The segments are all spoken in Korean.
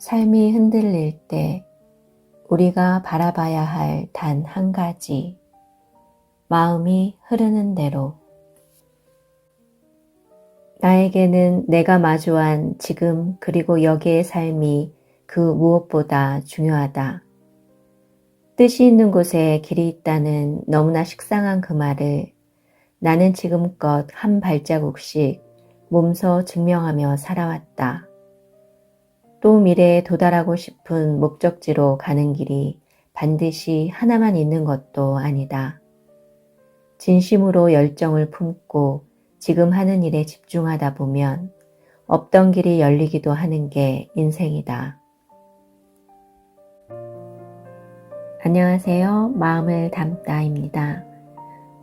삶이 흔들릴 때 우리가 바라봐야 할 단 한 가지, 마음이 흐르는 대로. 나에게는 내가 마주한 지금 그리고 여기의 삶이 그 무엇보다 중요하다. 뜻이 있는 곳에 길이 있다는 너무나 식상한 그 말을 나는 지금껏 한 발자국씩 몸소 증명하며 살아왔다. 또 미래에 도달하고 싶은 목적지로 가는 길이 반드시 하나만 있는 것도 아니다. 진심으로 열정을 품고 지금 하는 일에 집중하다 보면 없던 길이 열리기도 하는 게 인생이다. 안녕하세요. 마음을 담다입니다.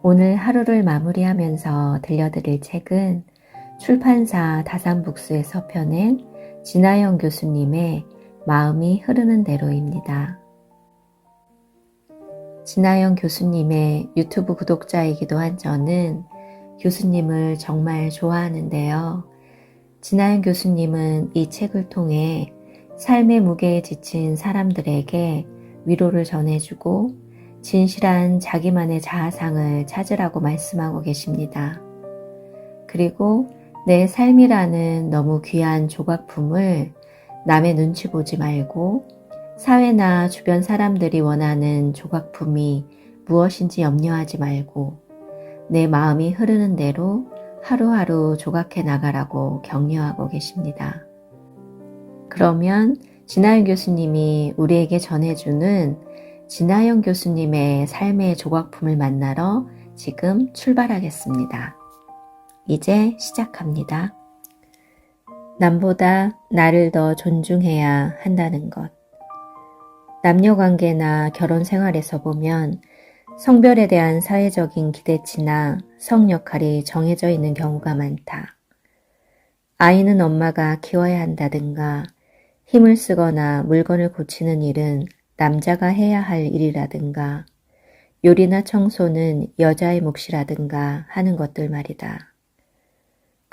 오늘 하루를 마무리하면서 들려드릴 책은 출판사 다산북스에서 펴낸 진아영 교수님의 마음이 흐르는 대로입니다. 진아영 교수님의 유튜브 구독자이기도 한 저는 교수님을 정말 좋아하는데요. 진아영 교수님은 이 책을 통해 삶의 무게에 지친 사람들에게 위로를 전해주고 진실한 자기만의 자아상을 찾으라고 말씀하고 계십니다. 그리고 내 삶이라는 너무 귀한 조각품을 남의 눈치 보지 말고 사회나 주변 사람들이 원하는 조각품이 무엇인지 염려하지 말고 내 마음이 흐르는 대로 하루하루 조각해 나가라고 격려하고 계십니다. 그러면 진아영 교수님이 우리에게 전해주는 진아영 교수님의 삶의 조각품을 만나러 지금 출발하겠습니다. 이제 시작합니다. 남보다 나를 더 존중해야 한다는 것. 남녀관계나 결혼 생활에서 보면 성별에 대한 사회적인 기대치나 성 역할이 정해져 있는 경우가 많다. 아이는 엄마가 키워야 한다든가 힘을 쓰거나 물건을 고치는 일은 남자가 해야 할 일이라든가 요리나 청소는 여자의 몫이라든가 하는 것들 말이다.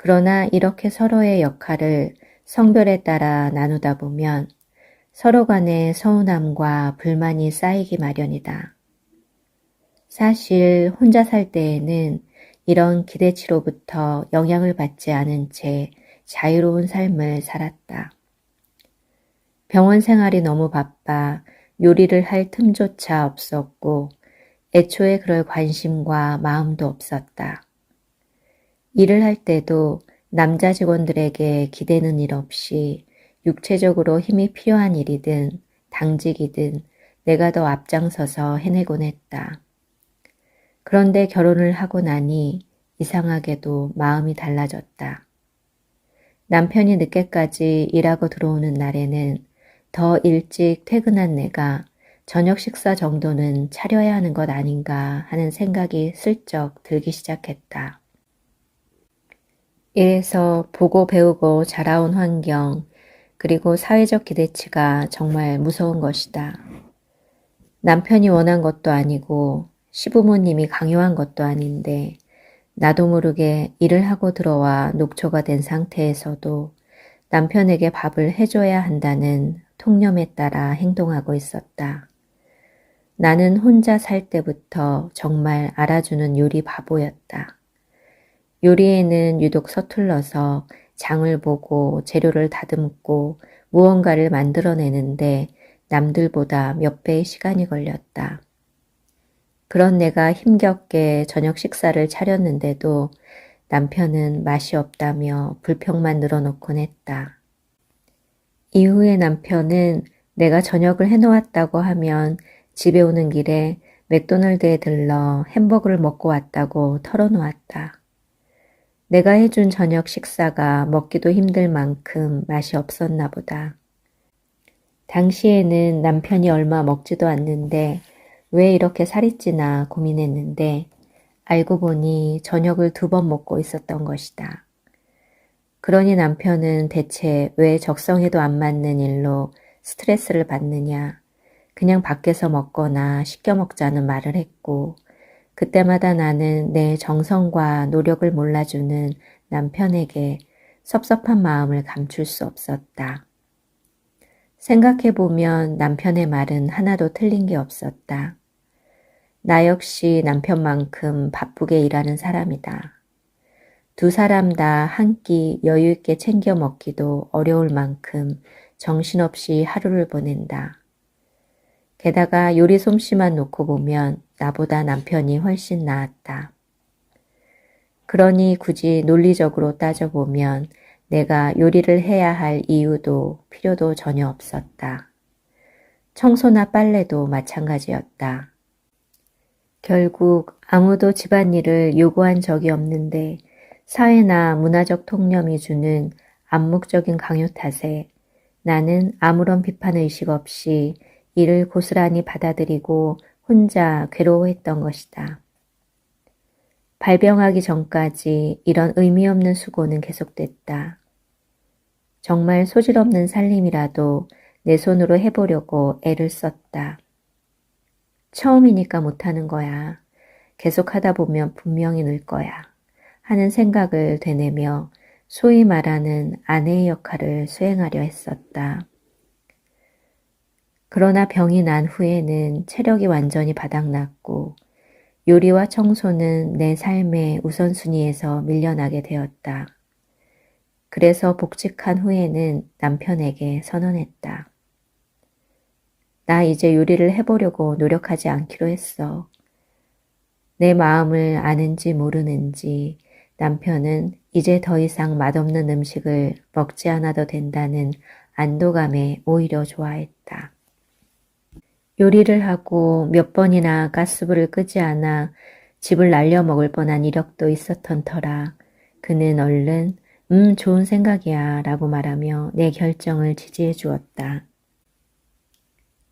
그러나 이렇게 서로의 역할을 성별에 따라 나누다 보면 서로 간의 서운함과 불만이 쌓이기 마련이다. 사실 혼자 살 때에는 이런 기대치로부터 영향을 받지 않은 채 자유로운 삶을 살았다. 병원 생활이 너무 바빠 요리를 할 틈조차 없었고 애초에 그럴 관심과 마음도 없었다. 일을 할 때도 남자 직원들에게 기대는 일 없이 육체적으로 힘이 필요한 일이든 당직이든 내가 더 앞장서서 해내곤 했다. 그런데 결혼을 하고 나니 이상하게도 마음이 달라졌다. 남편이 늦게까지 일하고 들어오는 날에는 더 일찍 퇴근한 내가 저녁 식사 정도는 차려야 하는 것 아닌가 하는 생각이 슬쩍 들기 시작했다. 이래서 보고 배우고 자라온 환경, 그리고 사회적 기대치가 정말 무서운 것이다. 남편이 원한 것도 아니고 시부모님이 강요한 것도 아닌데 나도 모르게 일을 하고 들어와 녹초가 된 상태에서도 남편에게 밥을 해줘야 한다는 통념에 따라 행동하고 있었다. 나는 혼자 살 때부터 정말 알아주는 요리 바보였다. 요리에는 유독 서툴러서 장을 보고 재료를 다듬고 무언가를 만들어내는데 남들보다 몇 배의 시간이 걸렸다. 그런 내가 힘겹게 저녁 식사를 차렸는데도 남편은 맛이 없다며 불평만 늘어놓곤 했다. 이후에 남편은 내가 저녁을 해놓았다고 하면 집에 오는 길에 맥도날드에 들러 햄버거를 먹고 왔다고 털어놓았다. 내가 해준 저녁 식사가 먹기도 힘들 만큼 맛이 없었나 보다. 당시에는 남편이 얼마 먹지도 않는데 왜 이렇게 살이 찌나 고민했는데 알고 보니 저녁을 2번 먹고 있었던 것이다. 그러니 남편은 대체 왜 적성에도 안 맞는 일로 스트레스를 받느냐, 그냥 밖에서 먹거나 시켜 먹자는 말을 했고 그때마다 나는 내 정성과 노력을 몰라주는 남편에게 섭섭한 마음을 감출 수 없었다. 생각해보면 남편의 말은 하나도 틀린 게 없었다. 나 역시 남편만큼 바쁘게 일하는 사람이다. 두 사람 다 한 끼 여유 있게 챙겨 먹기도 어려울 만큼 정신없이 하루를 보낸다. 게다가 요리 솜씨만 놓고 보면 나보다 남편이 훨씬 나았다. 그러니 굳이 논리적으로 따져보면 내가 요리를 해야 할 이유도 필요도 전혀 없었다. 청소나 빨래도 마찬가지였다. 결국 아무도 집안일을 요구한 적이 없는데 사회나 문화적 통념이 주는 암묵적인 강요 탓에 나는 아무런 비판의식 없이 이를 고스란히 받아들이고 혼자 괴로워했던 것이다. 발병하기 전까지 이런 의미 없는 수고는 계속됐다. 정말 소질없는 살림이라도 내 손으로 해보려고 애를 썼다. 처음이니까 못하는 거야. 계속 하다 보면 분명히 늘 거야. 하는 생각을 되뇌며 소위 말하는 아내의 역할을 수행하려 했었다. 그러나 병이 난 후에는 체력이 완전히 바닥났고 요리와 청소는 내 삶의 우선순위에서 밀려나게 되었다. 그래서 복직한 후에는 남편에게 선언했다. 나 이제 요리를 해보려고 노력하지 않기로 했어. 내 마음을 아는지 모르는지 남편은 이제 더 이상 맛없는 음식을 먹지 않아도 된다는 안도감에 오히려 좋아했다. 요리를 하고 몇 번이나 가스불을 끄지 않아 집을 날려 먹을 뻔한 이력도 있었던 터라 그는 얼른 좋은 생각이야 라고 말하며 내 결정을 지지해 주었다.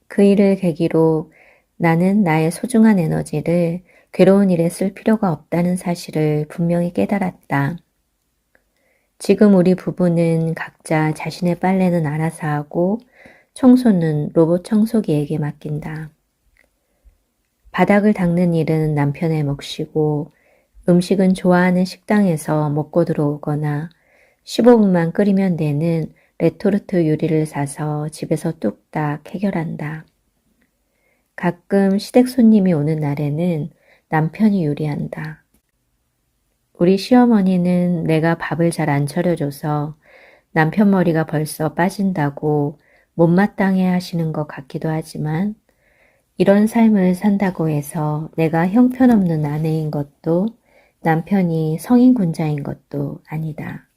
그 일을 계기로 나는 나의 소중한 에너지를 괴로운 일에 쓸 필요가 없다는 사실을 분명히 깨달았다. 지금 우리 부부는 각자 자신의 빨래는 알아서 하고 청소는 로봇 청소기에게 맡긴다. 바닥을 닦는 일은 남편의 몫이고 음식은 좋아하는 식당에서 먹고 들어오거나 15분만 끓이면 되는 레토르트 요리를 사서 집에서 뚝딱 해결한다. 가끔 시댁 손님이 오는 날에는 남편이 요리한다. 우리 시어머니는 내가 밥을 잘 안 차려줘서 남편 머리가 벌써 빠진다고 못마땅해 하시는 것 같기도 하지만 이런 삶을 산다고 해서 내가 형편없는 아내인 것도 남편이 성인군자인 것도 아니다.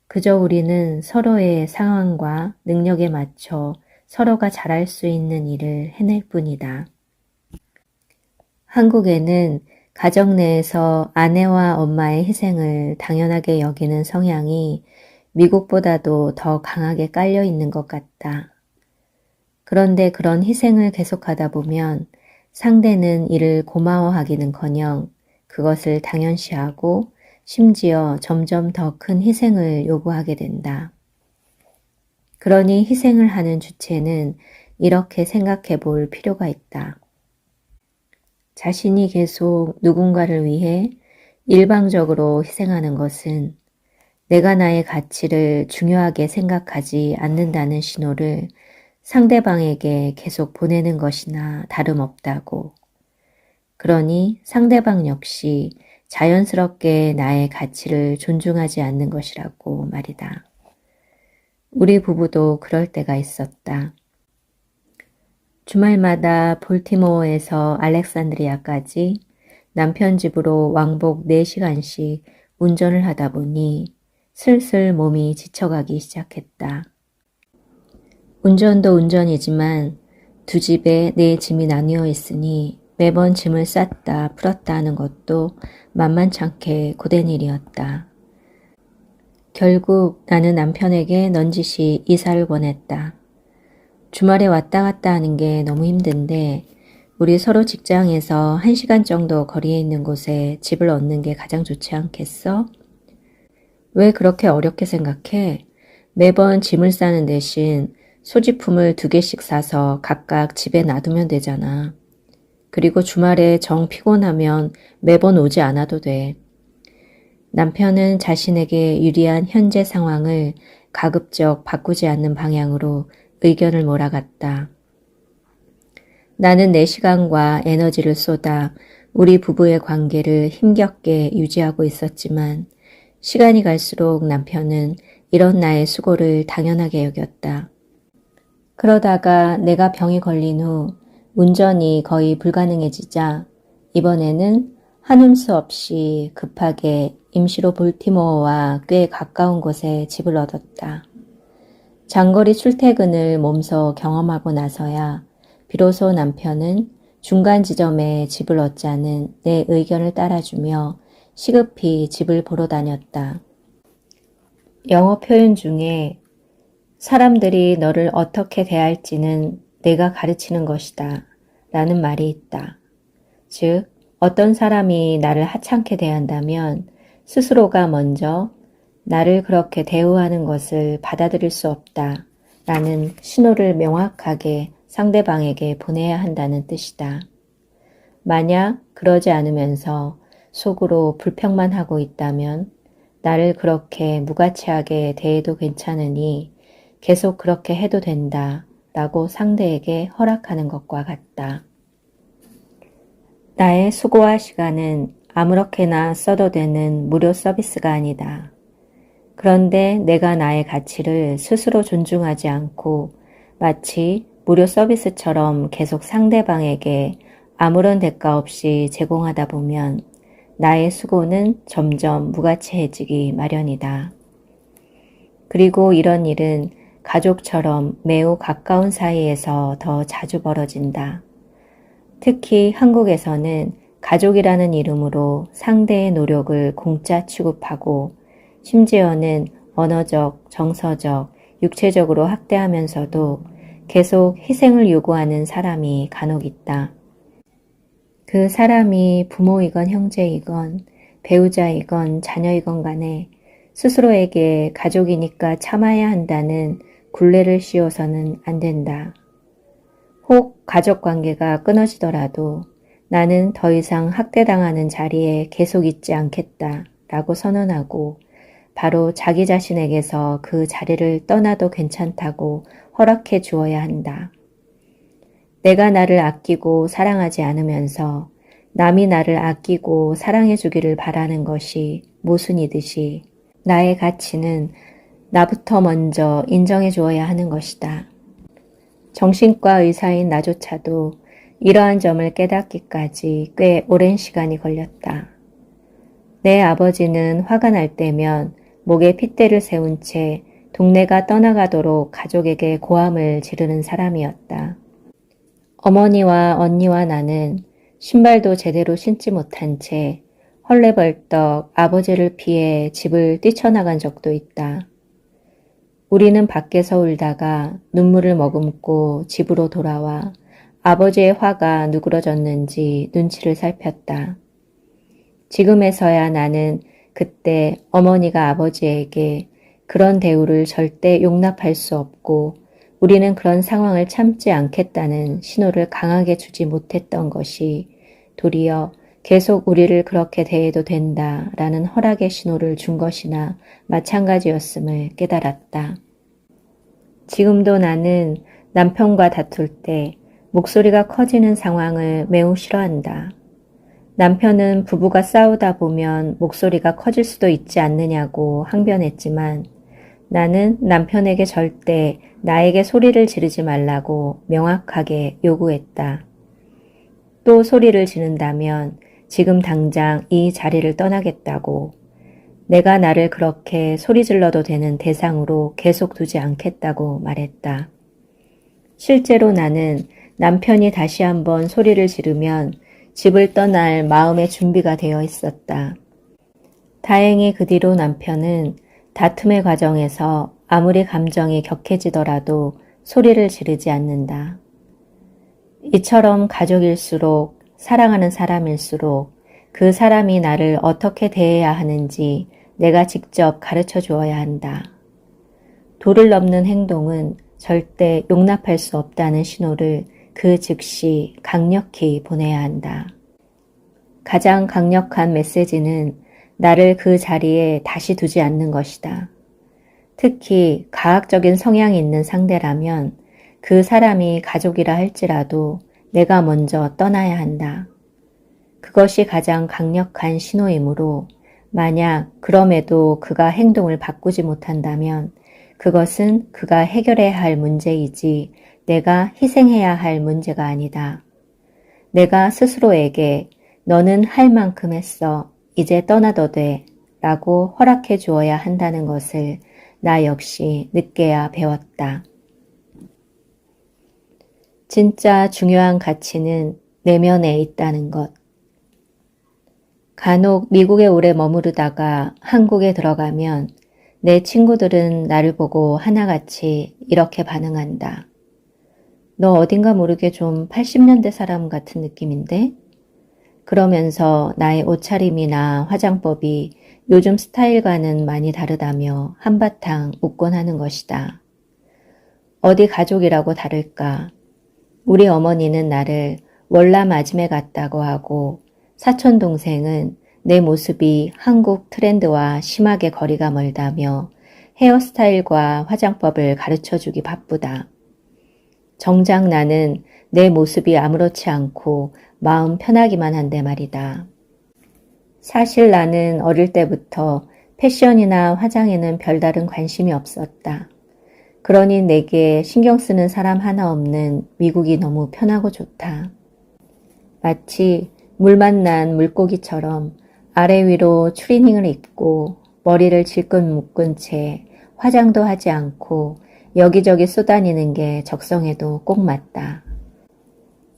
그저 우리는 서로의 상황과 능력에 맞춰 서로가 잘할 수 있는 일을 해낼 뿐이다. 한국에는 가정 내에서 아내와 엄마의 희생을 당연하게 여기는 성향이 미국보다도 더 강하게 깔려 있는 것 같다. 그런데 그런 희생을 계속하다 보면 상대는 이를 고마워하기는커녕 그것을 당연시하고 심지어 점점 더 큰 희생을 요구하게 된다. 그러니 희생을 하는 주체는 이렇게 생각해 볼 필요가 있다. 자신이 계속 누군가를 위해 일방적으로 희생하는 것은 내가 나의 가치를 중요하게 생각하지 않는다는 신호를 상대방에게 계속 보내는 것이나 다름없다고. 그러니 상대방 역시 자연스럽게 나의 가치를 존중하지 않는 것이라고 말이다. 우리 부부도 그럴 때가 있었다. 주말마다 볼티모어에서 알렉산드리아까지 남편 집으로 왕복 4시간씩 운전을 하다 보니 슬슬 몸이 지쳐가기 시작했다. 운전도 운전이지만 두 집에 내 짐이 나뉘어 있으니 매번 짐을 쌌다 풀었다 하는 것도 만만찮게 고된 일이었다. 결국 나는 남편에게 넌지시 이사를 권했다. 주말에 왔다 갔다 하는 게 너무 힘든데 우리 서로 직장에서 1시간 정도 거리에 있는 곳에 집을 얻는 게 가장 좋지 않겠어? 왜 그렇게 어렵게 생각해? 매번 짐을 싸는 대신 소지품을 2개씩 사서 각각 집에 놔두면 되잖아. 그리고 주말에 정 피곤하면 매번 오지 않아도 돼. 남편은 자신에게 유리한 현재 상황을 가급적 바꾸지 않는 방향으로 의견을 몰아갔다. 나는 내 시간과 에너지를 쏟아 우리 부부의 관계를 힘겹게 유지하고 있었지만 시간이 갈수록 남편은 이런 나의 수고를 당연하게 여겼다. 그러다가 내가 병이 걸린 후 운전이 거의 불가능해지자 이번에는 한음 수 없이 급하게 임시로 볼티모어와 꽤 가까운 곳에 집을 얻었다. 장거리 출퇴근을 몸소 경험하고 나서야 비로소 남편은 중간 지점에 집을 얻자는 내 의견을 따라주며 시급히 집을 보러 다녔다. 영어 표현 중에 사람들이 너를 어떻게 대할지는 내가 가르치는 것이다 라는 말이 있다. 즉, 어떤 사람이 나를 하찮게 대한다면 스스로가 먼저 나를 그렇게 대우하는 것을 받아들일 수 없다 라는 신호를 명확하게 상대방에게 보내야 한다는 뜻이다. 만약 그러지 않으면서 속으로 불평만 하고 있다면 나를 그렇게 무가치하게 대해도 괜찮으니 계속 그렇게 해도 된다 라고 상대에게 허락하는 것과 같다. 나의 수고와 시간은 아무렇게나 써도 되는 무료 서비스가 아니다. 그런데 내가 나의 가치를 스스로 존중하지 않고 마치 무료 서비스처럼 계속 상대방에게 아무런 대가 없이 제공하다 보면 나의 수고는 점점 무가치해지기 마련이다. 그리고 이런 일은 가족처럼 매우 가까운 사이에서 더 자주 벌어진다. 특히 한국에서는 가족이라는 이름으로 상대의 노력을 공짜 취급하고 심지어는 언어적, 정서적, 육체적으로 학대하면서도 계속 희생을 요구하는 사람이 간혹 있다. 그 사람이 부모이건 형제이건 배우자이건 자녀이건 간에 스스로에게 가족이니까 참아야 한다는 굴레를 씌워서는 안 된다. 혹 가족 관계가 끊어지더라도 나는 더 이상 학대당하는 자리에 계속 있지 않겠다 라고 선언하고 바로 자기 자신에게서 그 자리를 떠나도 괜찮다고 허락해 주어야 한다. 내가 나를 아끼고 사랑하지 않으면서 남이 나를 아끼고 사랑해 주기를 바라는 것이 모순이듯이 나의 가치는 나부터 먼저 인정해 주어야 하는 것이다. 정신과 의사인 나조차도 이러한 점을 깨닫기까지 꽤 오랜 시간이 걸렸다. 내 아버지는 화가 날 때면 목에 핏대를 세운 채 동네가 떠나가도록 가족에게 고함을 지르는 사람이었다. 어머니와 언니와 나는 신발도 제대로 신지 못한 채 헐레벌떡 아버지를 피해 집을 뛰쳐나간 적도 있다. 우리는 밖에서 울다가 눈물을 머금고 집으로 돌아와 아버지의 화가 누그러졌는지 눈치를 살폈다. 지금에서야 나는 그때 어머니가 아버지에게 그런 대우를 절대 용납할 수 없고 우리는 그런 상황을 참지 않겠다는 신호를 강하게 주지 못했던 것이 도리어 계속 우리를 그렇게 대해도 된다라는 허락의 신호를 준 것이나 마찬가지였음을 깨달았다. 지금도 나는 남편과 다툴 때 목소리가 커지는 상황을 매우 싫어한다. 남편은 부부가 싸우다 보면 목소리가 커질 수도 있지 않느냐고 항변했지만 나는 남편에게 절대 나에게 소리를 지르지 말라고 명확하게 요구했다. 또 소리를 지른다면 지금 당장 이 자리를 떠나겠다고, 내가 나를 그렇게 소리 질러도 되는 대상으로 계속 두지 않겠다고 말했다. 실제로 나는 남편이 다시 한번 소리를 지르면 집을 떠날 마음의 준비가 되어 있었다. 다행히 그 뒤로 남편은 다툼의 과정에서 아무리 감정이 격해지더라도 소리를 지르지 않는다. 이처럼 가족일수록 사랑하는 사람일수록 그 사람이 나를 어떻게 대해야 하는지 내가 직접 가르쳐 주어야 한다. 도를 넘는 행동은 절대 용납할 수 없다는 신호를 그 즉시 강력히 보내야 한다. 가장 강력한 메시지는 나를 그 자리에 다시 두지 않는 것이다. 특히 가학적인 성향이 있는 상대라면 그 사람이 가족이라 할지라도 내가 먼저 떠나야 한다. 그것이 가장 강력한 신호이므로 만약 그럼에도 그가 행동을 바꾸지 못한다면 그것은 그가 해결해야 할 문제이지 내가 희생해야 할 문제가 아니다. 내가 스스로에게 너는 할 만큼 했어. 이제 떠나도 돼. 라고 허락해 주어야 한다는 것을 나 역시 늦게야 배웠다. 진짜 중요한 가치는 내면에 있다는 것. 간혹 미국에 오래 머무르다가 한국에 들어가면 내 친구들은 나를 보고 하나같이 이렇게 반응한다. 너 어딘가 모르게 좀 80년대 사람 같은 느낌인데? 그러면서 나의 옷차림이나 화장법이 요즘 스타일과는 많이 다르다며 한바탕 웃곤 하는 것이다. 어디 가족이라고 다를까? 우리 어머니는 나를 월남 아줌매 같다고 하고 사촌 동생은 내 모습이 한국 트렌드와 심하게 거리가 멀다며 헤어스타일과 화장법을 가르쳐주기 바쁘다. 정작 나는 내 모습이 아무렇지 않고 마음 편하기만 한데 말이다. 사실 나는 어릴 때부터 패션이나 화장에는 별다른 관심이 없었다. 그러니 내게 신경 쓰는 사람 하나 없는 미국이 너무 편하고 좋다. 마치 물 만난 물고기처럼 아래 위로 추리닝을 입고 머리를 질끈 묶은 채 화장도 하지 않고 여기저기 쏘다니는 게 적성에도 꼭 맞다.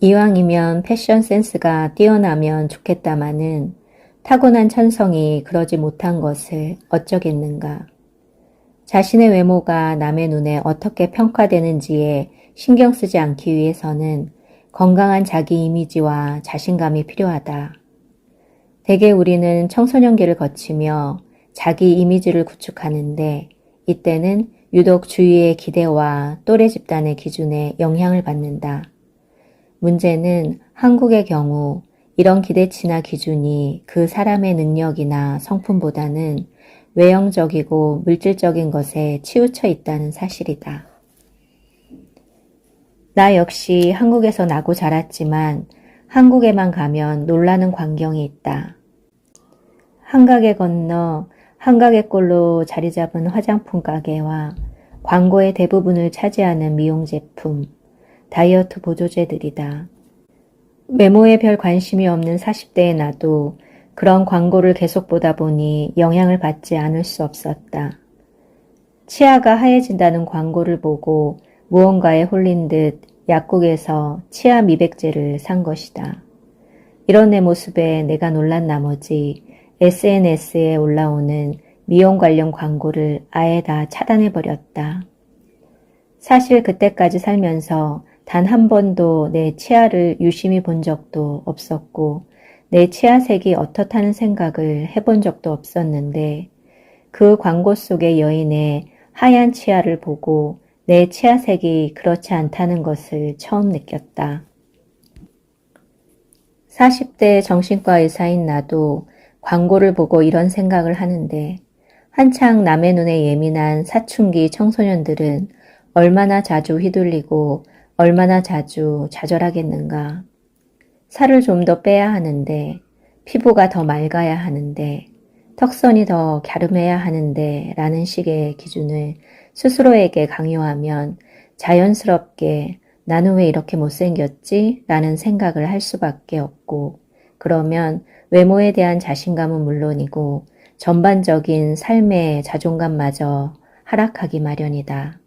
이왕이면 패션 센스가 뛰어나면 좋겠다마는 타고난 천성이 그러지 못한 것을 어쩌겠는가. 자신의 외모가 남의 눈에 어떻게 평가되는지에 신경 쓰지 않기 위해서는 건강한 자기 이미지와 자신감이 필요하다. 대개 우리는 청소년기를 거치며 자기 이미지를 구축하는데 이때는 유독 주위의 기대와 또래 집단의 기준에 영향을 받는다. 문제는 한국의 경우 이런 기대치나 기준이 그 사람의 능력이나 성품보다는 외형적이고 물질적인 것에 치우쳐 있다는 사실이다. 나 역시 한국에서 나고 자랐지만 한국에만 가면 놀라는 광경이 있다. 한가게 건너 한가게 꼴로 자리 잡은 화장품 가게와 광고의 대부분을 차지하는 미용 제품, 다이어트 보조제들이다. 외모에 별 관심이 없는 40대의 나도 그런 광고를 계속 보다 보니 영향을 받지 않을 수 없었다. 치아가 하얘진다는 광고를 보고 무언가에 홀린 듯 약국에서 치아 미백제를 산 것이다. 이런 내 모습에 내가 놀란 나머지 SNS에 올라오는 미용 관련 광고를 아예 다 차단해버렸다. 사실 그때까지 살면서 단 한 번도 내 치아를 유심히 본 적도 없었고 내 치아색이 어떻다는 생각을 해본 적도 없었는데 그 광고 속의 여인의 하얀 치아를 보고 내 치아색이 그렇지 않다는 것을 처음 느꼈다. 40대 정신과 의사인 나도 광고를 보고 이런 생각을 하는데 한창 남의 눈에 예민한 사춘기 청소년들은 얼마나 자주 휘둘리고 얼마나 자주 좌절하겠는가. 살을 좀 더 빼야 하는데, 피부가 더 맑아야 하는데, 턱선이 더 갸름해야 하는데 라는 식의 기준을 스스로에게 강요하면 자연스럽게 나는 왜 이렇게 못생겼지? 라는 생각을 할 수밖에 없고 그러면 외모에 대한 자신감은 물론이고 전반적인 삶의 자존감마저 하락하기 마련이다.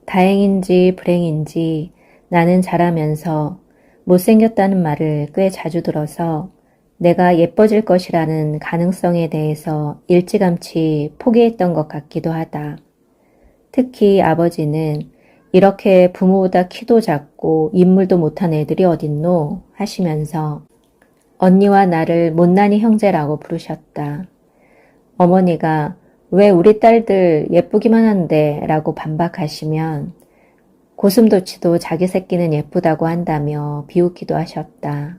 다행인지 불행인지 나는 자라면서 못생겼다는 말을 꽤 자주 들어서 내가 예뻐질 것이라는 가능성에 대해서 일찌감치 포기했던 것 같기도 하다. 특히 아버지는 이렇게 부모보다 키도 작고 인물도 못한 애들이 어딨노 하시면서 언니와 나를 못난이 형제라고 부르셨다. 어머니가 왜 우리 딸들 예쁘기만 한데 라고 반박하시면 고슴도치도 자기 새끼는 예쁘다고 한다며 비웃기도 하셨다.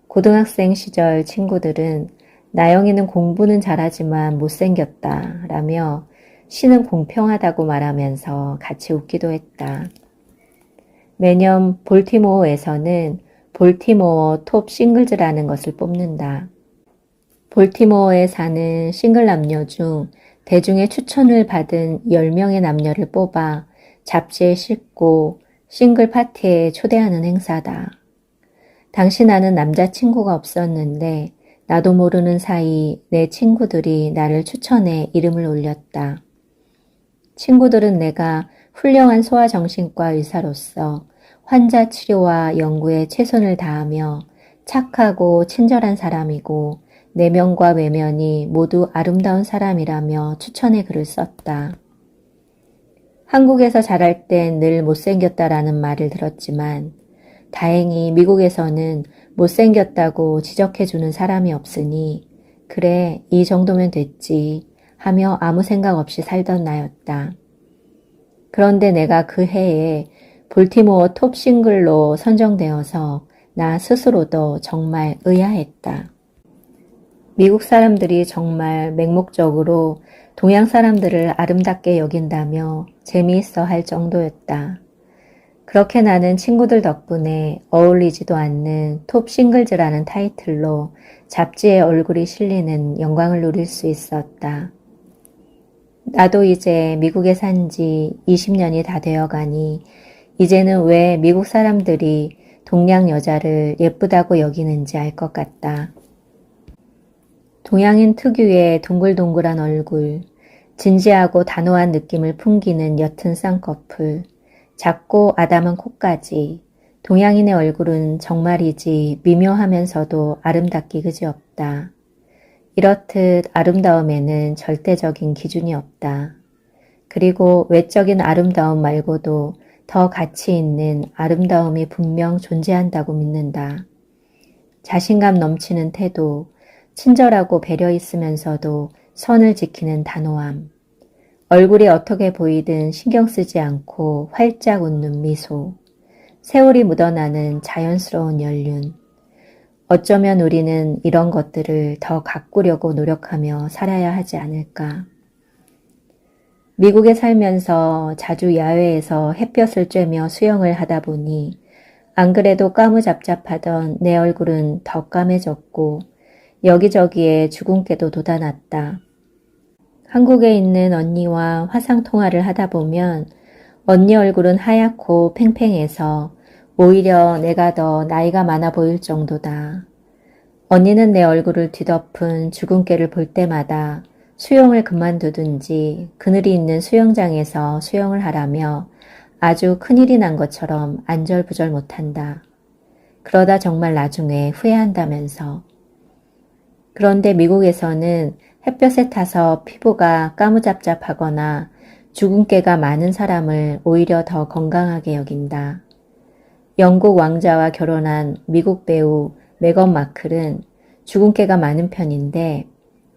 고등학생 시절 친구들은 나영이는 공부는 잘하지만 못생겼다 라며 시는 공평하다고 말하면서 같이 웃기도 했다. 매년 볼티모어에서는 볼티모어 톱 싱글즈라는 것을 뽑는다. 볼티모어에 사는 싱글 남녀 중 대중의 추천을 받은 10명의 남녀를 뽑아 잡지에 싣고 싱글 파티에 초대하는 행사다. 당시 나는 남자친구가 없었는데 나도 모르는 사이 내 친구들이 나를 추천해 이름을 올렸다. 친구들은 내가 훌륭한 소아정신과 의사로서 환자 치료와 연구에 최선을 다하며 착하고 친절한 사람이고 내면과 외면이 모두 아름다운 사람이라며 추천의 글을 썼다. 한국에서 자랄 땐 늘 못생겼다라는 말을 들었지만 다행히 미국에서는 못생겼다고 지적해주는 사람이 없으니 그래 이 정도면 됐지 하며 아무 생각 없이 살던 나였다. 그런데 내가 그 해에 볼티모어 톱 싱글로 선정되어서 나 스스로도 정말 의아했다. 미국 사람들이 정말 맹목적으로 동양 사람들을 아름답게 여긴다며 재미있어 할 정도였다. 그렇게 나는 친구들 덕분에 어울리지도 않는 톱 싱글즈라는 타이틀로 잡지에 얼굴이 실리는 영광을 누릴 수 있었다. 나도 이제 미국에 산 지 20년이 다 되어가니 이제는 왜 미국 사람들이 동양 여자를 예쁘다고 여기는지 알 것 같다. 동양인 특유의 동글동글한 얼굴, 진지하고 단호한 느낌을 풍기는 옅은 쌍꺼풀, 작고 아담한 코까지 동양인의 얼굴은 정말이지 미묘하면서도 아름답기 그지없다. 이렇듯 아름다움에는 절대적인 기준이 없다. 그리고 외적인 아름다움 말고도 더 가치 있는 아름다움이 분명 존재한다고 믿는다. 자신감 넘치는 태도, 친절하고 배려 있으면서도 선을 지키는 단호함, 얼굴이 어떻게 보이든 신경 쓰지 않고 활짝 웃는 미소, 세월이 묻어나는 자연스러운 연륜. 어쩌면 우리는 이런 것들을 더 가꾸려고 노력하며 살아야 하지 않을까. 미국에 살면서 자주 야외에서 햇볕을 쬐며 수영을 하다 보니 안 그래도 까무잡잡하던 내 얼굴은 더 까매졌고 여기저기에 주근깨도 돋아났다. 한국에 있는 언니와 화상통화를 하다 보면 언니 얼굴은 하얗고 팽팽해서 오히려 내가 더 나이가 많아 보일 정도다. 언니는 내 얼굴을 뒤덮은 주근깨를 볼 때마다 수영을 그만두든지 그늘이 있는 수영장에서 수영을 하라며 아주 큰일이 난 것처럼 안절부절 못한다. 그러다 정말 나중에 후회한다면서. 그런데 미국에서는 햇볕에 타서 피부가 까무잡잡하거나 주근깨가 많은 사람을 오히려 더 건강하게 여긴다. 영국 왕자와 결혼한 미국 배우 메건 마클은 주근깨가 많은 편인데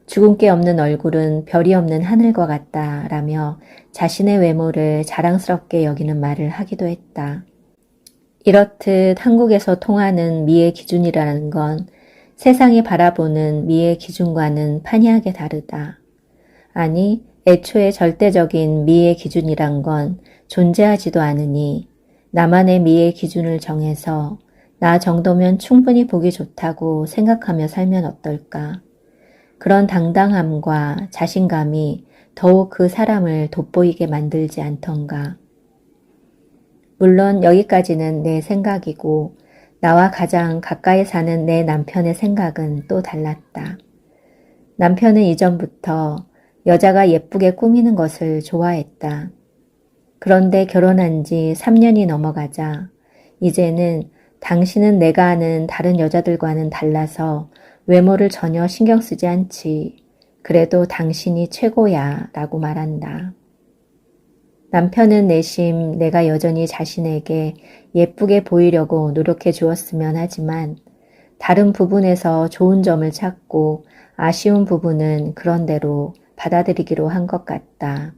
주근깨 없는 얼굴은 별이 없는 하늘과 같다라며 자신의 외모를 자랑스럽게 여기는 말을 하기도 했다. 이렇듯 한국에서 통하는 미의 기준이라는 건 세상이 바라보는 미의 기준과는 판이하게 다르다. 아니, 애초에 절대적인 미의 기준이란 건 존재하지도 않으니 나만의 미의 기준을 정해서 나 정도면 충분히 보기 좋다고 생각하며 살면 어떨까. 그런 당당함과 자신감이 더욱 그 사람을 돋보이게 만들지 않던가. 물론 여기까지는 내 생각이고 나와 가장 가까이 사는 내 남편의 생각은 또 달랐다. 남편은 이전부터 여자가 예쁘게 꾸미는 것을 좋아했다. 그런데 결혼한 지 3년이 넘어가자 이제는 당신은 내가 아는 다른 여자들과는 달라서 외모를 전혀 신경 쓰지 않지. 그래도 당신이 최고야 라고 말한다. 남편은 내심 내가 여전히 자신에게 예쁘게 보이려고 노력해 주었으면 하지만 다른 부분에서 좋은 점을 찾고 아쉬운 부분은 그런대로 받아들이기로 한 것 같다.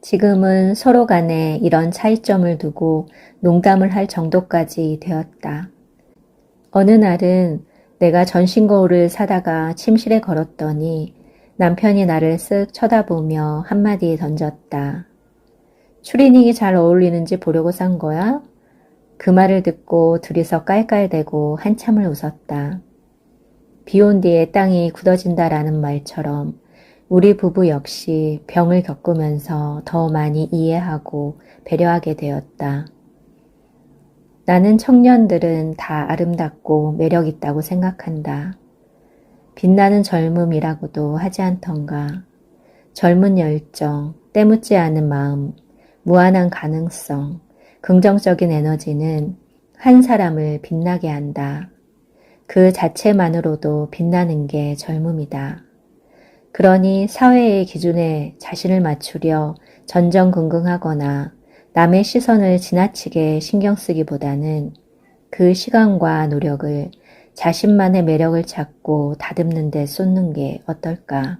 지금은 서로 간에 이런 차이점을 두고 농담을 할 정도까지 되었다. 어느 날은 내가 전신 거울을 사다가 침실에 걸었더니 남편이 나를 쓱 쳐다보며 한마디 던졌다. 추리닝이 잘 어울리는지 보려고 산 거야? 그 말을 듣고 둘이서 깔깔대고 한참을 웃었다. 비 온 뒤에 땅이 굳어진다라는 말처럼 우리 부부 역시 병을 겪으면서 더 많이 이해하고 배려하게 되었다. 나는 청년들은 다 아름답고 매력 있다고 생각한다. 빛나는 젊음이라고도 하지 않던가. 젊은 열정, 때묻지 않은 마음, 무한한 가능성, 긍정적인 에너지는 한 사람을 빛나게 한다. 그 자체만으로도 빛나는 게 젊음이다. 그러니 사회의 기준에 자신을 맞추려 전전긍긍하거나 남의 시선을 지나치게 신경 쓰기보다는 그 시간과 노력을 자신만의 매력을 찾고 다듬는 데 쏟는 게 어떨까?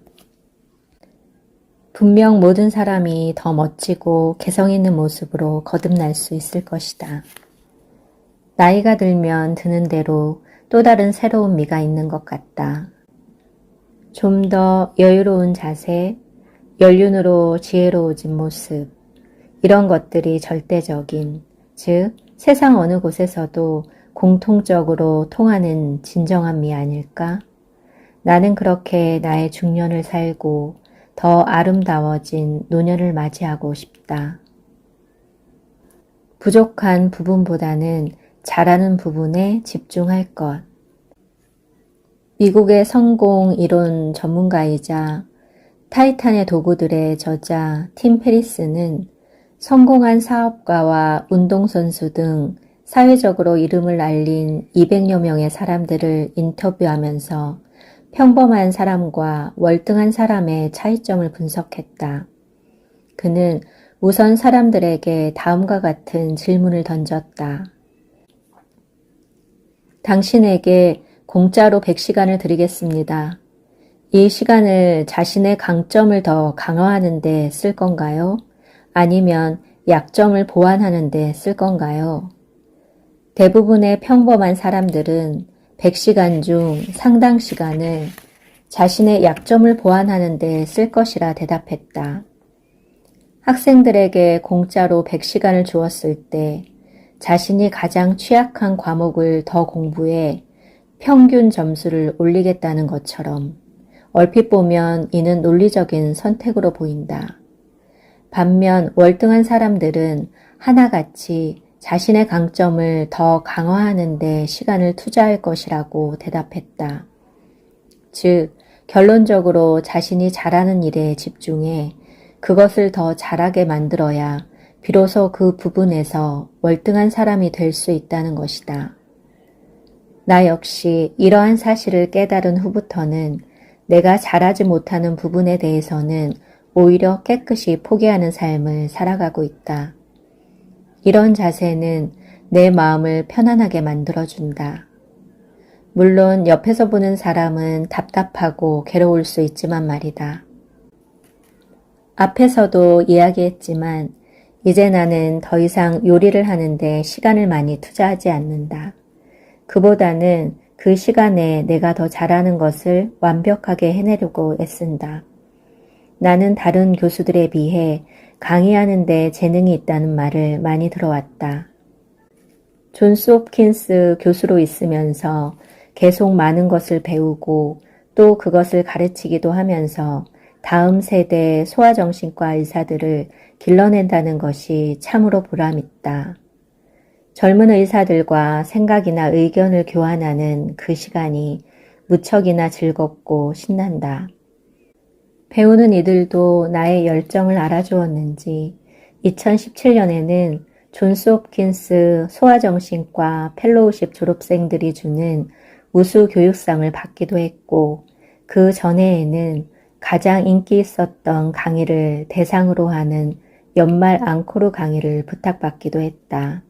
분명 모든 사람이 더 멋지고 개성 있는 모습으로 거듭날 수 있을 것이다. 나이가 들면 드는 대로 또 다른 새로운 미가 있는 것 같다. 좀 더 여유로운 자세, 연륜으로 지혜로워진 모습, 이런 것들이 절대적인, 즉 세상 어느 곳에서도 공통적으로 통하는 진정한 미 아닐까? 나는 그렇게 나의 중년을 살고 더 아름다워진 노년을 맞이하고 싶다. 부족한 부분보다는 잘하는 부분에 집중할 것. 미국의 성공 이론 전문가이자 타이탄의 도구들의 저자 팀 페리스는 성공한 사업가와 운동선수 등 사회적으로 이름을 알린 200여 명의 사람들을 인터뷰하면서 평범한 사람과 월등한 사람의 차이점을 분석했다. 그는 우선 사람들에게 다음과 같은 질문을 던졌다. 당신에게 공짜로 100시간을 드리겠습니다. 이 시간을 자신의 강점을 더 강화하는 데 쓸 건가요? 아니면 약점을 보완하는 데 쓸 건가요? 대부분의 평범한 사람들은 100시간 중 상당 시간을 자신의 약점을 보완하는 데 쓸 것이라 대답했다. 학생들에게 공짜로 100시간을 주었을 때 자신이 가장 취약한 과목을 더 공부해 평균 점수를 올리겠다는 것처럼 얼핏 보면 이는 논리적인 선택으로 보인다. 반면 월등한 사람들은 하나같이 자신의 강점을 더 강화하는 데 시간을 투자할 것이라고 대답했다. 즉, 결론적으로 자신이 잘하는 일에 집중해 그것을 더 잘하게 만들어야 비로소 그 부분에서 월등한 사람이 될 수 있다는 것이다. 나 역시 이러한 사실을 깨달은 후부터는 내가 잘하지 못하는 부분에 대해서는 오히려 깨끗이 포기하는 삶을 살아가고 있다. 이런 자세는 내 마음을 편안하게 만들어준다. 물론 옆에서 보는 사람은 답답하고 괴로울 수 있지만 말이다. 앞에서도 이야기했지만 이제 나는 더 이상 요리를 하는데 시간을 많이 투자하지 않는다. 그보다는 그 시간에 내가 더 잘하는 것을 완벽하게 해내려고 애쓴다. 나는 다른 교수들에 비해 강의하는 데 재능이 있다는 말을 많이 들어왔다. 존스 홉킨스 교수로 있으면서 계속 많은 것을 배우고 또 그것을 가르치기도 하면서 다음 세대 소아정신과 의사들을 길러낸다는 것이 참으로 보람있다. 젊은 의사들과 생각이나 의견을 교환하는 그 시간이 무척이나 즐겁고 신난다. 배우는 이들도 나의 열정을 알아주었는지 2017년에는 존스 홉킨스 소아정신과 펠로우십 졸업생들이 주는 우수 교육상을 받기도 했고 그 전해에는 가장 인기 있었던 강의를 대상으로 하는 연말 앙코르 강의를 부탁받기도 했다.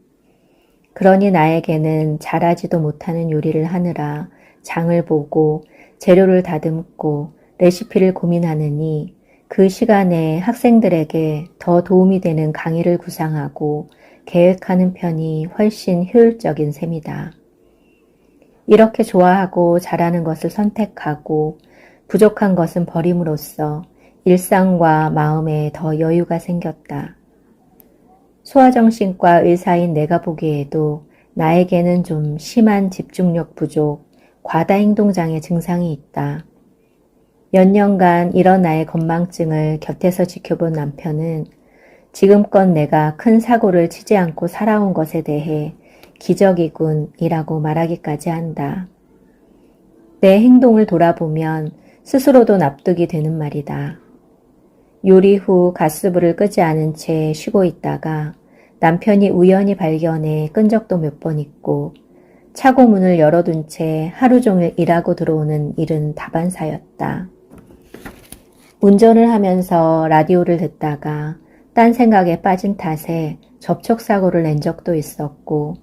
그러니 나에게는 잘하지도 못하는 요리를 하느라 장을 보고 재료를 다듬고 레시피를 고민하느니 그 시간에 학생들에게 더 도움이 되는 강의를 구상하고 계획하는 편이 훨씬 효율적인 셈이다. 이렇게 좋아하고 잘하는 것을 선택하고 부족한 것은 버림으로써 일상과 마음에 더 여유가 생겼다. 소아정신과 의사인 내가 보기에도 나에게는 좀 심한 집중력 부족, 과다행동장애 증상이 있다. 몇 년간 이런 나의 건망증을 곁에서 지켜본 남편은 지금껏 내가 큰 사고를 치지 않고 살아온 것에 대해 기적이군 이라고 말하기까지 한다. 내 행동을 돌아보면 스스로도 납득이 되는 말이다. 요리 후 가스불을 끄지 않은 채 쉬고 있다가 남편이 우연히 발견해 끈 적도 몇 번 있고 차고 문을 열어둔 채 하루 종일 일하고 들어오는 일은 다반사였다. 운전을 하면서 라디오를 듣다가 딴 생각에 빠진 탓에 접촉사고를 낸 적도 있었고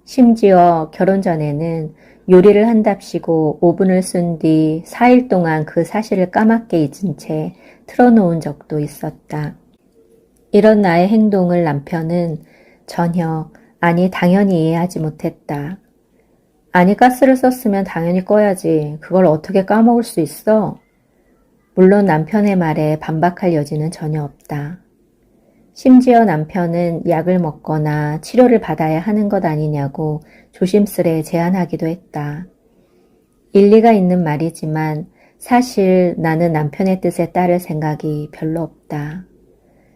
심지어 결혼 전에는 요리를 한답시고 오븐을 쓴 뒤 4일 동안 그 사실을 까맣게 잊은 채 틀어놓은 적도 있었다. 이런 나의 행동을 남편은 전혀, 아니 당연히 이해하지 못했다. 아니 가스를 썼으면 당연히 꺼야지. 그걸 어떻게 까먹을 수 있어? 물론 남편의 말에 반박할 여지는 전혀 없다. 심지어 남편은 약을 먹거나 치료를 받아야 하는 것 아니냐고 조심스레 제안하기도 했다. 일리가 있는 말이지만 사실 나는 남편의 뜻에 따를 생각이 별로 없다.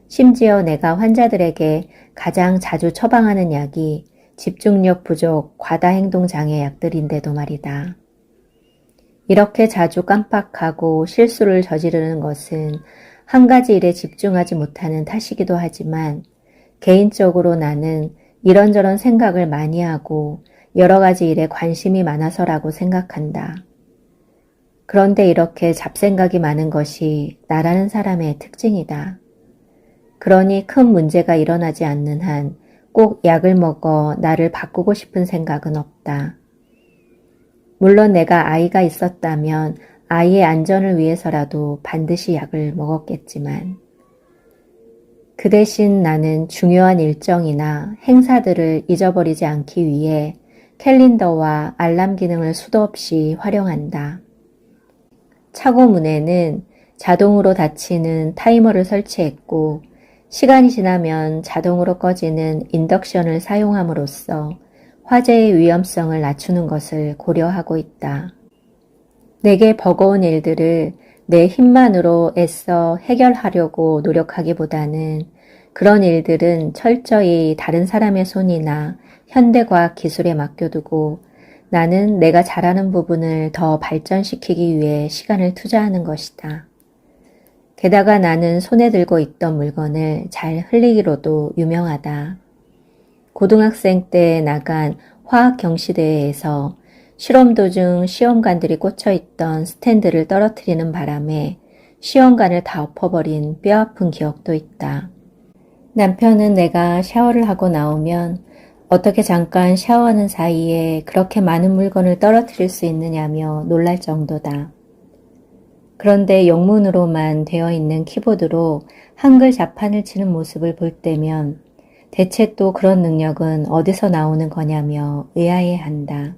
심지어 내가 환자들에게 가장 자주 처방하는 약이 집중력 부족, 과다행동 장애 약들인데도 말이다. 이렇게 자주 깜빡하고 실수를 저지르는 것은 한 가지 일에 집중하지 못하는 탓이기도 하지만 개인적으로 나는 이런저런 생각을 많이 하고 여러 가지 일에 관심이 많아서라고 생각한다. 그런데 이렇게 잡생각이 많은 것이 나라는 사람의 특징이다. 그러니 큰 문제가 일어나지 않는 한 꼭 약을 먹어 나를 바꾸고 싶은 생각은 없다. 물론 내가 아이가 있었다면 아이의 안전을 위해서라도 반드시 약을 먹었겠지만 그 대신 나는 중요한 일정이나 행사들을 잊어버리지 않기 위해 캘린더와 알람 기능을 수도 없이 활용한다. 차고 문에는 자동으로 닫히는 타이머를 설치했고 시간이 지나면 자동으로 꺼지는 인덕션을 사용함으로써 화재의 위험성을 낮추는 것을 고려하고 있다. 내게 버거운 일들을 내 힘만으로 애써 해결하려고 노력하기보다는 그런 일들은 철저히 다른 사람의 손이나 현대과학 기술에 맡겨두고 나는 내가 잘하는 부분을 더 발전시키기 위해 시간을 투자하는 것이다. 게다가 나는 손에 들고 있던 물건을 잘 흘리기로도 유명하다. 고등학생 때 나간 화학 경시대회에서 실험 도중 시험관들이 꽂혀있던 스탠드를 떨어뜨리는 바람에 시험관을 다 엎어버린 뼈아픈 기억도 있다. 남편은 내가 샤워를 하고 나오면 어떻게 잠깐 샤워하는 사이에 그렇게 많은 물건을 떨어뜨릴 수 있느냐며 놀랄 정도다. 그런데 영문으로만 되어 있는 키보드로 한글 자판을 치는 모습을 볼 때면 대체 또 그런 능력은 어디서 나오는 거냐며 의아해한다.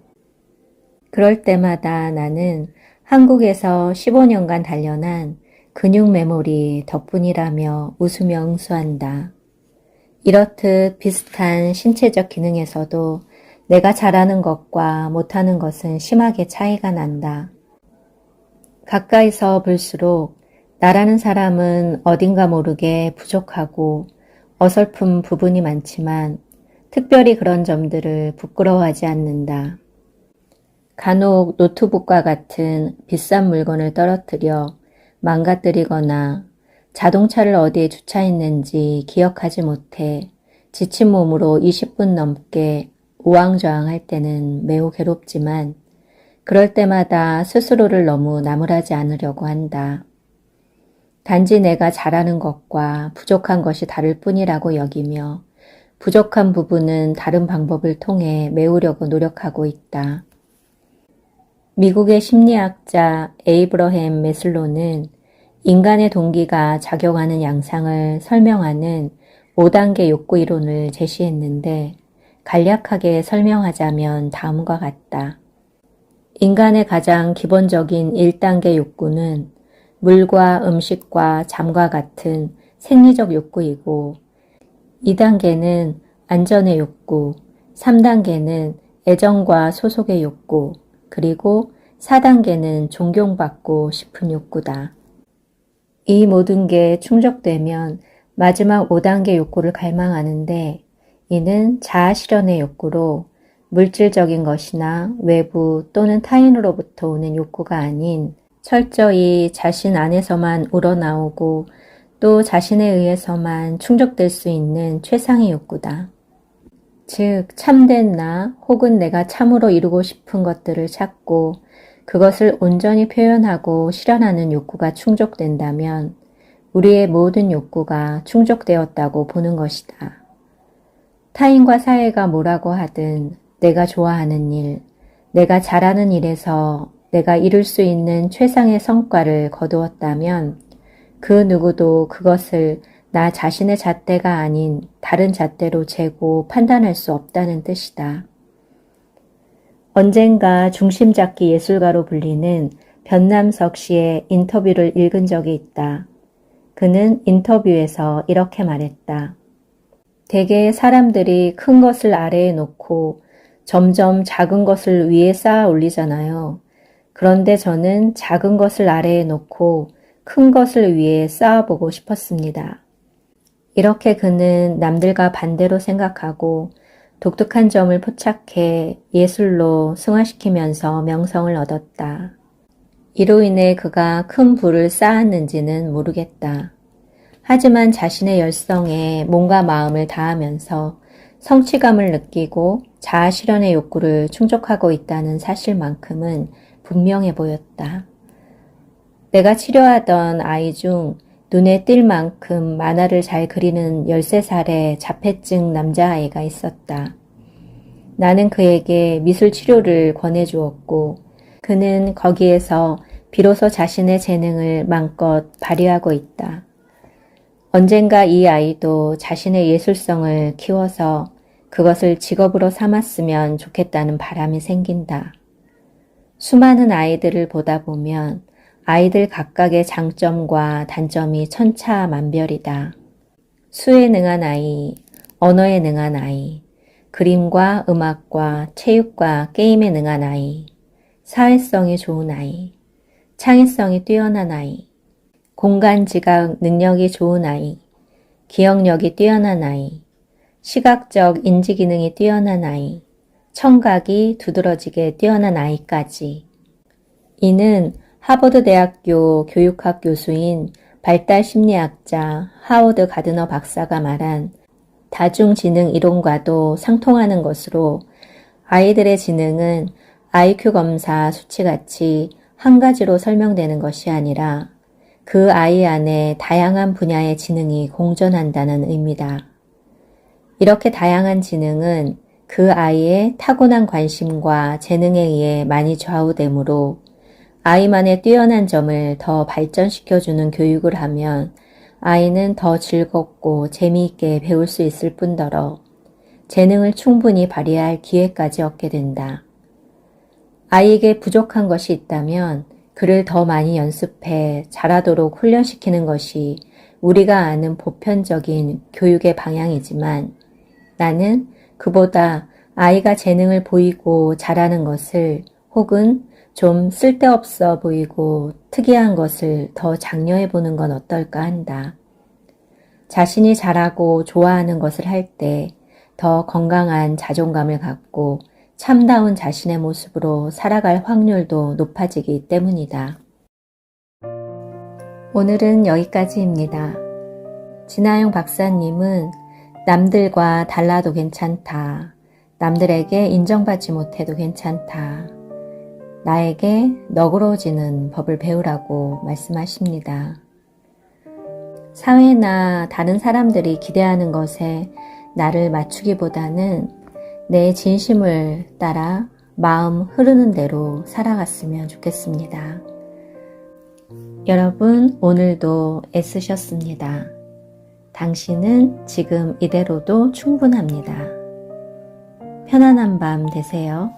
그럴 때마다 나는 한국에서 15년간 단련한 근육 메모리 덕분이라며 웃으며 응수한다. 이렇듯 비슷한 신체적 기능에서도 내가 잘하는 것과 못하는 것은 심하게 차이가 난다. 가까이서 볼수록 나라는 사람은 어딘가 모르게 부족하고 어설픈 부분이 많지만 특별히 그런 점들을 부끄러워하지 않는다. 간혹 노트북과 같은 비싼 물건을 떨어뜨려 망가뜨리거나 자동차를 어디에 주차했는지 기억하지 못해 지친 몸으로 20분 넘게 우왕좌왕할 때는 매우 괴롭지만 그럴 때마다 스스로를 너무 나무라지 않으려고 한다. 단지 내가 잘하는 것과 부족한 것이 다를 뿐이라고 여기며 부족한 부분은 다른 방법을 통해 메우려고 노력하고 있다. 미국의 심리학자 에이브러햄 매슬로는 인간의 동기가 작용하는 양상을 설명하는 5단계 욕구 이론을 제시했는데 간략하게 설명하자면 다음과 같다. 인간의 가장 기본적인 1단계 욕구는 물과 음식과 잠과 같은 생리적 욕구이고 2단계는 안전의 욕구, 3단계는 애정과 소속의 욕구, 그리고 4단계는 존경받고 싶은 욕구다. 이 모든 게 충족되면 마지막 5단계 욕구를 갈망하는데 이는 자아실현의 욕구로 물질적인 것이나 외부 또는 타인으로부터 오는 욕구가 아닌 철저히 자신 안에서만 우러나오고 또 자신에 의해서만 충족될 수 있는 최상의 욕구다. 즉, 참된 나 혹은 내가 참으로 이루고 싶은 것들을 찾고 그것을 온전히 표현하고 실현하는 욕구가 충족된다면 우리의 모든 욕구가 충족되었다고 보는 것이다. 타인과 사회가 뭐라고 하든 내가 좋아하는 일, 내가 잘하는 일에서 내가 이룰 수 있는 최상의 성과를 거두었다면 그 누구도 그것을 나 자신의 잣대가 아닌 다른 잣대로 재고 판단할 수 없다는 뜻이다. 언젠가 중심잡기 예술가로 불리는 변남석 씨의 인터뷰를 읽은 적이 있다. 그는 인터뷰에서 이렇게 말했다. 대개 사람들이 큰 것을 아래에 놓고 점점 작은 것을 위에 쌓아 올리잖아요. 그런데 저는 작은 것을 아래에 놓고 큰 것을 위에 쌓아보고 싶었습니다. 이렇게 그는 남들과 반대로 생각하고 독특한 점을 포착해 예술로 승화시키면서 명성을 얻었다. 이로 인해 그가 큰 부를 쌓았는지는 모르겠다. 하지만 자신의 열성에 몸과 마음을 다하면서 성취감을 느끼고 자아실현의 욕구를 충족하고 있다는 사실만큼은 분명해 보였다. 내가 치료하던 아이 중 눈에 띌 만큼 만화를 잘 그리는 13살의 자폐증 남자아이가 있었다. 나는 그에게 미술 치료를 권해주었고 그는 거기에서 비로소 자신의 재능을 마음껏 발휘하고 있다. 언젠가 이 아이도 자신의 예술성을 키워서 그것을 직업으로 삼았으면 좋겠다는 바람이 생긴다. 수많은 아이들을 보다 보면 아이들 각각의 장점과 단점이 천차만별이다. 수에 능한 아이, 언어에 능한 아이, 그림과 음악과 체육과 게임에 능한 아이, 사회성이 좋은 아이, 창의성이 뛰어난 아이, 공간 지각 능력이 좋은 아이, 기억력이 뛰어난 아이, 시각적 인지 기능이 뛰어난 아이, 청각이 두드러지게 뛰어난 아이까지. 이는 하버드 대학교 교육학 교수인 발달심리학자 하워드 가드너 박사가 말한 다중지능 이론과도 상통하는 것으로 아이들의 지능은 IQ 검사 수치같이 한 가지로 설명되는 것이 아니라 그 아이 안에 다양한 분야의 지능이 공존한다는 의미다. 이렇게 다양한 지능은 그 아이의 타고난 관심과 재능에 의해 많이 좌우되므로 아이만의 뛰어난 점을 더 발전시켜주는 교육을 하면 아이는 더 즐겁고 재미있게 배울 수 있을 뿐더러 재능을 충분히 발휘할 기회까지 얻게 된다. 아이에게 부족한 것이 있다면 그를 더 많이 연습해 잘하도록 훈련시키는 것이 우리가 아는 보편적인 교육의 방향이지만 나는 그보다 아이가 재능을 보이고 잘하는 것을 혹은 좀 쓸데없어 보이고 특이한 것을 더 장려해 보는 건 어떨까 한다. 자신이 잘하고 좋아하는 것을 할 때 더 건강한 자존감을 갖고 참다운 자신의 모습으로 살아갈 확률도 높아지기 때문이다. 오늘은 여기까지입니다. 진아영 박사님은 남들과 달라도 괜찮다. 남들에게 인정받지 못해도 괜찮다. 나에게 너그러워지는 법을 배우라고 말씀하십니다. 사회나 다른 사람들이 기대하는 것에 나를 맞추기보다는 내 진심을 따라 마음 흐르는 대로 살아갔으면 좋겠습니다. 여러분, 오늘도 애쓰셨습니다. 당신은 지금 이대로도 충분합니다. 편안한 밤 되세요.